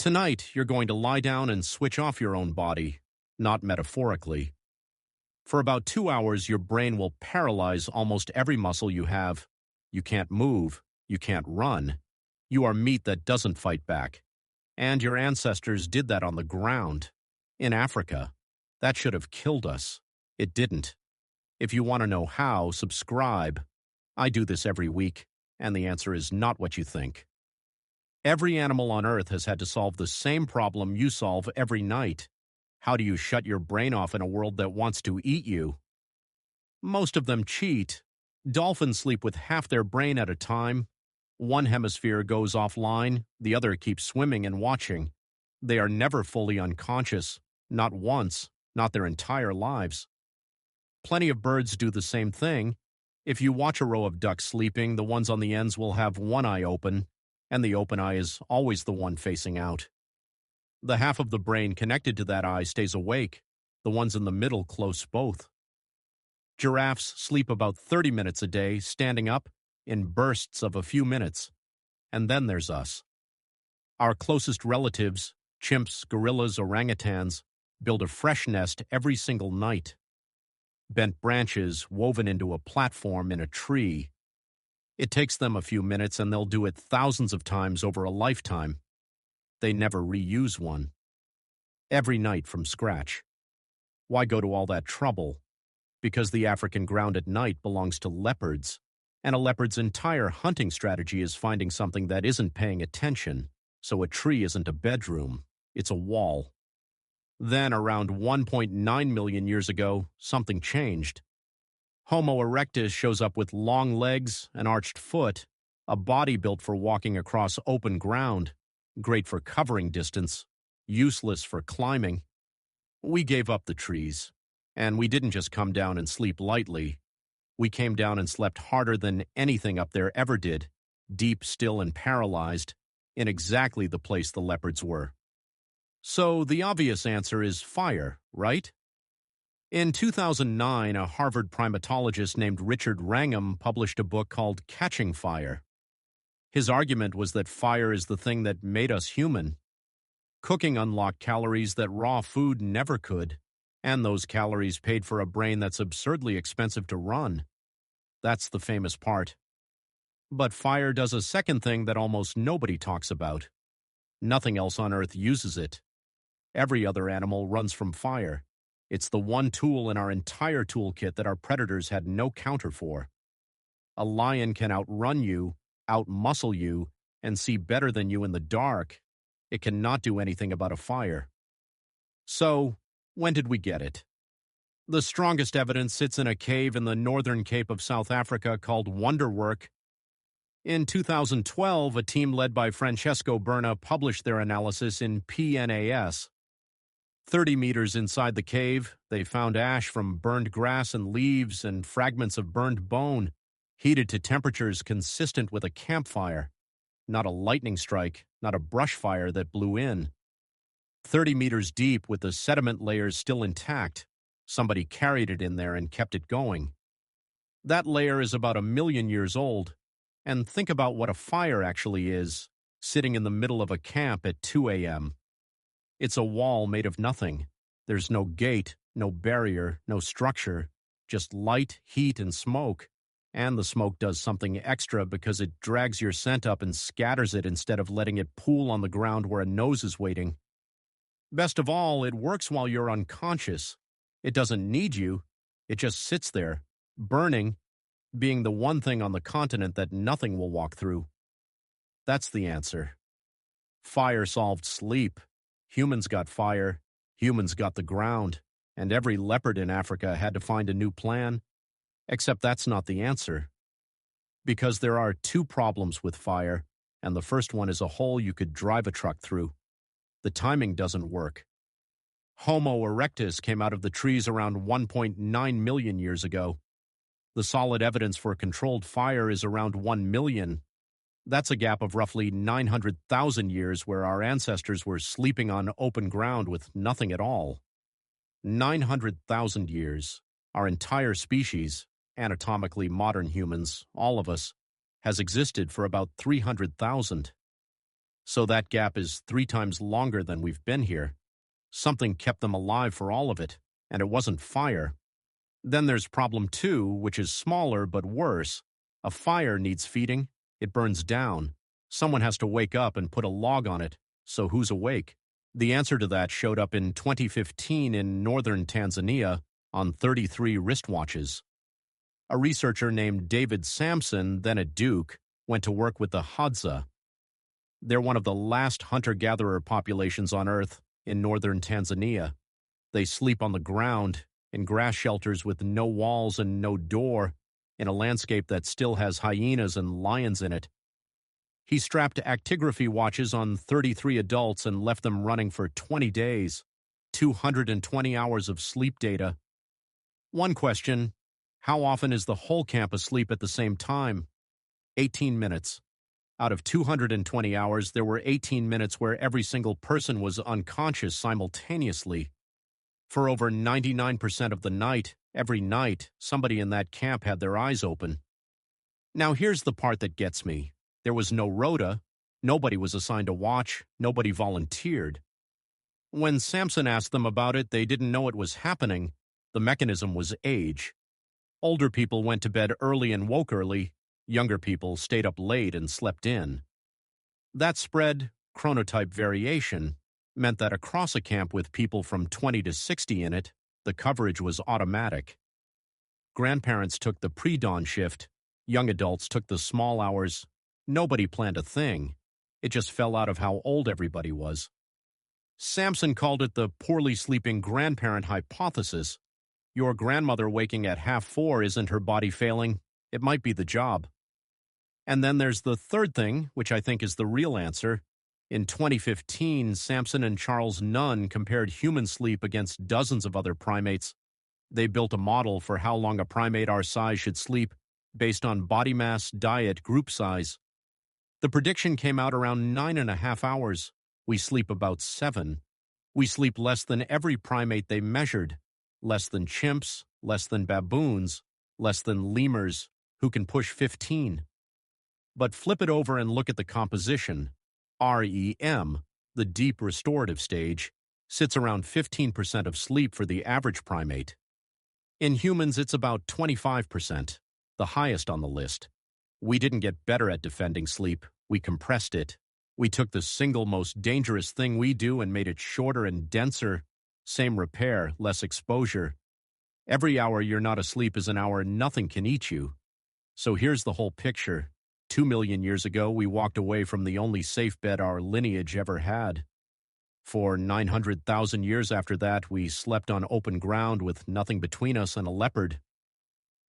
Tonight, you're going to lie down and switch off your own body, not metaphorically. For about 2 hours, your brain will paralyze almost every muscle you have. You can't move. You can't run. You are meat that doesn't fight back. And your ancestors did that on the ground. In Africa. That should have killed us. It didn't. If you want to know how, subscribe. I do this every week, and the answer is not what you think. Every animal on Earth has had to solve the same problem you solve every night. How do you shut your brain off in a world that wants to eat you? Most of them cheat. Dolphins sleep with half their brain at a time. One hemisphere goes offline, the other keeps swimming and watching. They are never fully unconscious, not once, not their entire lives. Plenty of birds do the same thing. If you watch a row of ducks sleeping, the ones on the ends will have one eye open, and the open eye is always the one facing out. The half of the brain connected to that eye stays awake, the ones in the middle close both. Giraffes sleep about 30 minutes a day, standing up, in bursts of a few minutes. And then there's us. Our closest relatives, chimps, gorillas, orangutans, build a fresh nest every single night. Bent branches woven into a platform in a tree. It takes them a few minutes and they'll do it thousands of times over a lifetime. They never reuse one. Every night from scratch. Why go to all that trouble? Because the African ground at night belongs to leopards, and a leopard's entire hunting strategy is finding something that isn't paying attention, so a tree isn't a bedroom, it's a wall. Then, around 1.9 million years ago, something changed. Homo erectus shows up with long legs, an arched foot, a body built for walking across open ground, great for covering distance, useless for climbing. We gave up the trees, and we didn't just come down and sleep lightly. We came down and slept harder than anything up there ever did, deep, still, and paralyzed, in exactly the place the leopards were. So the obvious answer is fire, right? In 2009, a Harvard primatologist named Richard Wrangham published a book called Catching Fire. His argument was that fire is the thing that made us human. Cooking unlocked calories that raw food never could, and those calories paid for a brain that's absurdly expensive to run. That's the famous part. But fire does a second thing that almost nobody talks about. Nothing else on Earth uses it. Every other animal runs from fire. It's the one tool in our entire toolkit that our predators had no counter for. A lion can outrun you, outmuscle you, and see better than you in the dark. It cannot do anything about a fire. So, when did we get it? The strongest evidence sits in a cave in the northern Cape of South Africa called Wonderwerk. In 2012, a team led by Francesco Berna published their analysis in PNAS. 30 meters inside the cave, they found ash from burned grass and leaves and fragments of burned bone, heated to temperatures consistent with a campfire. Not a lightning strike, not a brush fire that blew in. 30 meters deep with the sediment layers still intact. Somebody carried it in there and kept it going. That layer is about 1 million years old. And think about what a fire actually is, sitting in the middle of a camp at 2 a.m. It's a wall made of nothing. There's no gate, no barrier, no structure, just light, heat, and smoke. And the smoke does something extra because it drags your scent up and scatters it instead of letting it pool on the ground where a nose is waiting. Best of all, it works while you're unconscious. It doesn't need you. It just sits there, burning, being the one thing on the continent that nothing will walk through. That's the answer. Fire solved sleep. Humans got fire. Humans got the ground. And every leopard in Africa had to find a new plan. Except that's not the answer. Because there are 2 problems with fire, and the first one is a hole you could drive a truck through. The timing doesn't work. Homo erectus came out of the trees around 1.9 million years ago. The solid evidence for controlled fire is around 1 million. That's a gap of roughly 900,000 years where our ancestors were sleeping on open ground with nothing at all. 900,000 years. Our entire species, anatomically modern humans, all of us, has existed for about 300,000. So that gap is 3 times longer than we've been here. Something kept them alive for all of it, and it wasn't fire. Then there's problem 2, which is smaller but worse. A fire needs feeding. It burns down. Someone has to wake up and put a log on it. So who's awake? The answer to that showed up in 2015 in northern Tanzania on 33 wristwatches. A researcher named David Sampson, then at Duke, went to work with the Hadza. They're one of the last hunter-gatherer populations on Earth in northern Tanzania. They sleep on the ground, in grass shelters with no walls and no door, in a landscape that still has hyenas and lions in it. He strapped actigraphy watches on 33 adults and left them running for 20 days, 220 hours of sleep data. One question: how often is the whole camp asleep at the same time? 18 minutes. Out of 220 hours, there were 18 minutes where every single person was unconscious simultaneously. For over 99% of the night, every night, somebody in that camp had their eyes open. Now here's the part that gets me. There was no rota, nobody was assigned a watch, nobody volunteered. When Sampson asked them about it, they didn't know it was happening. The mechanism was age. Older people went to bed early and woke early. Younger people stayed up late and slept in. That spread, chronotype variation, meant that across a camp with people from 20 to 60 in it, the coverage was automatic. Grandparents took the pre-dawn shift. Young adults took the small hours. Nobody planned a thing. It just fell out of how old everybody was. Sampson called it the poorly sleeping grandparent hypothesis. Your grandmother waking at 3:30 isn't her body failing. It might be the job. And then there's the third thing, which I think is the real answer. In 2015, Sampson and Charles Nunn compared human sleep against dozens of other primates. They built a model for how long a primate our size should sleep based on body mass, diet, group size. The prediction came out around 9.5 hours. We sleep about 7. We sleep less than every primate they measured. Less than chimps, less than baboons, less than lemurs, who can push 15. But flip it over and look at the composition. REM, the deep restorative stage, sits around 15% of sleep for the average primate. In humans, it's about 25%, the highest on the list. We didn't get better at defending sleep. We compressed it. We took the single most dangerous thing we do and made it shorter and denser. Same repair, less exposure. Every hour you're not asleep is an hour nothing can eat you. So here's the whole picture. 2 million years ago, we walked away from the only safe bed our lineage ever had. For 900,000 years after that, we slept on open ground with nothing between us and a leopard.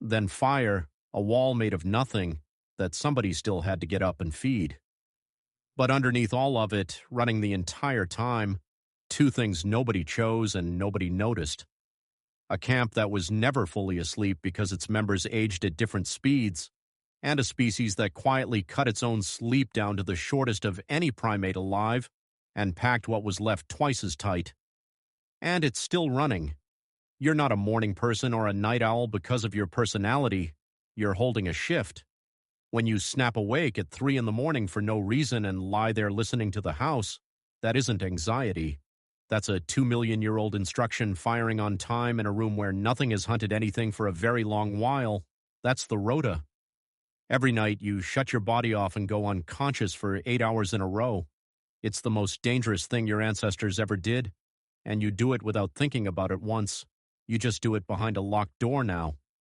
Then fire, a wall made of nothing, that somebody still had to get up and feed. But underneath all of it, running the entire time, 2 things nobody chose and nobody noticed. A camp that was never fully asleep because its members aged at different speeds, and a species that quietly cut its own sleep down to the shortest of any primate alive and packed what was left twice as tight. And it's still running. You're not a morning person or a night owl because of your personality. You're holding a shift. When you snap awake at 3 in the morning for no reason and lie there listening to the house, that isn't anxiety. That's a 2-million-year-old instruction firing on time in a room where nothing has hunted anything for a very long while. That's the rota. Every night you shut your body off and go unconscious for 8 hours in a row. It's the most dangerous thing your ancestors ever did, and you do it without thinking about it once. You just do it behind a locked door now.